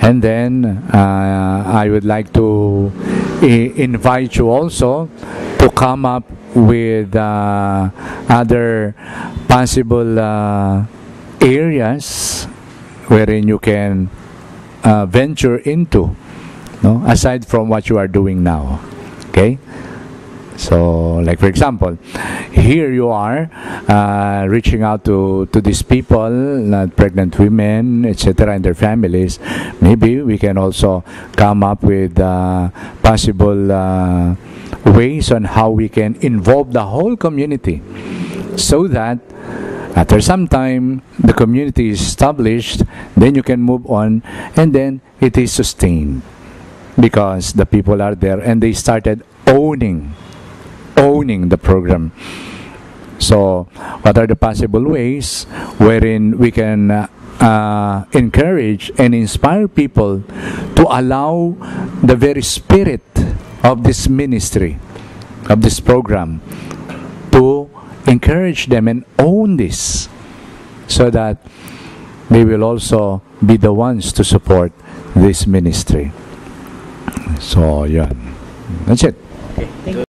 And then I would like to invite you also to come up with other possible areas wherein you can venture into, no? Aside from what you are doing now. Okay? So, like for example, here you are reaching out to these people, pregnant women, etc., and their families. Maybe we can also come up with possible ways on how we can involve the whole community, so that after some time the community is established, then you can move on, and then it is sustained because the people are there and they started owning the program. So, what are the possible ways wherein we can encourage and inspire people to allow the very spirit of this ministry, of this program, to encourage them and own this, so that they will also be the ones to support this ministry. So, yeah, that's it. Okay, thank you.